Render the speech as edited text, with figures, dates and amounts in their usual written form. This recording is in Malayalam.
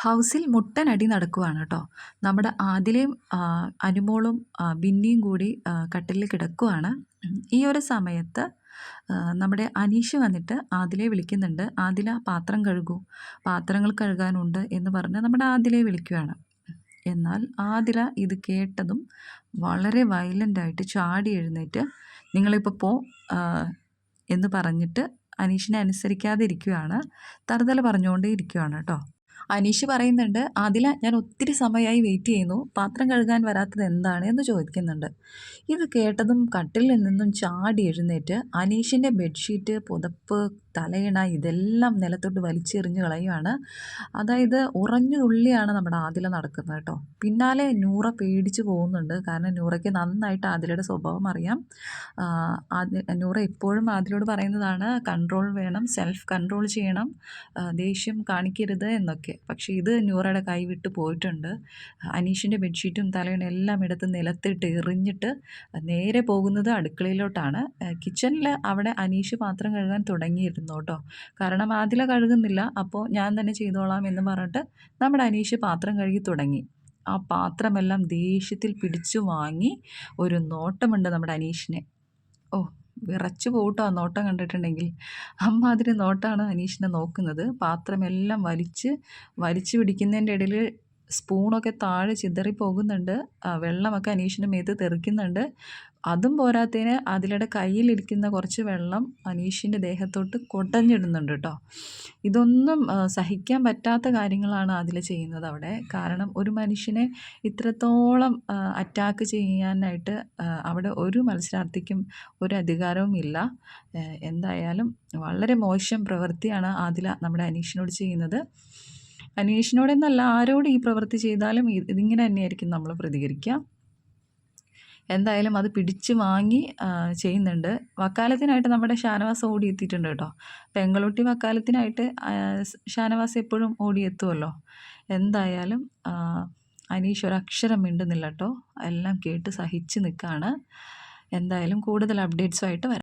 ഹൗസിൽ മുട്ടനടി നടക്കുവാണ് കേട്ടോ. നമ്മുടെ ആദിലയും അനുമോളും ബിന്നിയും കൂടി കട്ടിലിൽ കിടക്കുവാണ്. ഈ ഒരു സമയത്ത് നമ്മുടെ അനീഷ് വന്നിട്ട് ആദിലയെ വിളിക്കുന്നുണ്ട്. "ആദില, പാത്രം കഴുകൂ, പാത്രങ്ങൾ കഴുകാനുണ്ട്" എന്ന് പറഞ്ഞ് നമ്മുടെ ആദിലയെ വിളിക്കുകയാണ്. എന്നാൽ ആദില ഇത് കേട്ടതും വളരെ വയലൻ്റായിട്ട് ചാടി എഴുന്നേറ്റ് "നിങ്ങളിപ്പോൾ പോ" എന്ന് പറഞ്ഞിട്ട് അനീഷിനെ അനുസരിക്കാതെ ഇരിക്കുകയാണ്. തറുതല പറഞ്ഞുകൊണ്ടേ ഇരിക്കുകയാണ് കേട്ടോ. അനീഷ് പറയുന്നുണ്ട്, "ആദില, ഞാൻ ഒത്തിരി സമയമായി വെയിറ്റ് ചെയ്യുന്നു, പാത്രം കഴുകാൻ വരാത്തത് എന്താണ്?" എന്ന് ചോദിക്കുന്നുണ്ട്. ഇത് കേട്ടതും കട്ടിലിൽ നിന്നും ചാടി എഴുന്നേറ്റ് അനീഷിൻ്റെ ബെഡ്ഷീറ്റ്, പുതപ്പ്, തലയിണ ഇതെല്ലാം നിലത്തോട്ട് വലിച്ചെറിഞ്ഞ് കളയുകയാണ്. അതായത് ഉറഞ്ഞു തുള്ളിയാണ് നമ്മുടെ ആദില നടക്കുന്നത് കേട്ടോ. പിന്നാലെ നൂറ പേടിച്ച് പോകുന്നുണ്ട്. കാരണം നൂറയ്ക്ക് നന്നായിട്ട് ആദിലയുടെ സ്വഭാവം അറിയാം. നൂറ എപ്പോഴും ആദിലയോട് പറയുന്നതാണ്, കൺട്രോൾ വേണം, സെൽഫ് കൺട്രോൾ ചെയ്യണം, ദേഷ്യം കാണിക്കരുത് എന്നൊക്കെ. പക്ഷേ ഇത് നൂറയുടെ കൈ വിട്ട് പോയിട്ടുണ്ട്. അനീഷിൻ്റെ ബെഡ്ഷീറ്റും തലയിണ എല്ലാം എടുത്ത് നിലത്തിട്ട് എറിഞ്ഞിട്ട് നേരെ പോകുന്നത് അടുക്കളയിലോട്ടാണ്. കിച്ചണിൽ അവിടെ അനീഷ് പാത്രം കഴുകാൻ തുടങ്ങിയിരുന്നു കേട്ടോ. കാരണം ആദില കഴുകുന്നില്ല, അപ്പോൾ ഞാൻ തന്നെ ചെയ്തോളാം എന്ന് പറഞ്ഞിട്ട് നമ്മുടെ അനീഷ് പാത്രം കഴുകി തുടങ്ങി. ആ പാത്രമെല്ലാം ദേഷ്യത്തിൽ പിടിച്ചു വാങ്ങി ഒരു നോട്ടമുണ്ട് നമ്മുടെ അനീഷിനെ. ഓ, വിറച്ചു പോകട്ടോ ആ നോട്ടം കണ്ടിട്ടുണ്ടെങ്കിൽ. അമ്മാതിരി നോട്ടമാണ് അനീഷിനെ നോക്കുന്നത്. പാത്രമെല്ലാം വലിച്ചു പിടിക്കുന്നതിൻ്റെ ഇടയിൽ സ്പൂണൊക്കെ താഴെ ചിതറി പോകുന്നുണ്ട്. വെള്ളമൊക്കെ അനീഷിൻ്റെ മേത്ത് തെറിക്കുന്നുണ്ട്. അതും പോരാത്തതിന് അതിലയുടെ കയ്യിലിരിക്കുന്ന കുറച്ച് വെള്ളം അനീഷിൻ്റെ ദേഹത്തോട്ട് കൊടഞ്ഞിടുന്നുണ്ട് കേട്ടോ. ഇതൊന്നും സഹിക്കാൻ പറ്റാത്ത കാര്യങ്ങളാണ് അതിൽ ചെയ്യുന്നത് അവിടെ. കാരണം ഒരു മനുഷ്യനെ ഇത്രത്തോളം അറ്റാക്ക് ചെയ്യാനായിട്ട് അവിടെ ഒരു മത്സരാർത്ഥിക്കും ഒരു അധികാരവും ഇല്ല. എന്തായാലും വളരെ മോശം പ്രവൃത്തിയാണ് ആദില നമ്മുടെ അനീഷിനോട് ചെയ്യുന്നത്. അനീഷിനോടെന്നല്ല, ആരോട് ഈ പ്രവൃത്തി ചെയ്താലും ഇതിങ്ങനെ തന്നെയായിരിക്കും നമ്മൾ പ്രതികരിക്കുക. എന്തായാലും അത് പിടിച്ച് വാങ്ങി ചെയ്യുന്നുണ്ട്. വക്കാലത്തിനായിട്ട് നമ്മുടെ ഷാനവാസ് ഓടിയെത്തിയിട്ടുണ്ട് കേട്ടോ. പെങ്ങളുട്ടി വക്കാലത്തിനായിട്ട് ഷാനവാസ് എപ്പോഴും ഓടിയെത്തുമല്ലോ. എന്തായാലും അനീഷ് ഒരക്ഷരം മിണ്ടുന്നില്ല കേട്ടോ. എല്ലാം കേട്ട് സഹിച്ച് നിൽക്കുകയാണ്. എന്തായാലും കൂടുതൽ അപ്ഡേറ്റ്സുമായിട്ട് വരാം.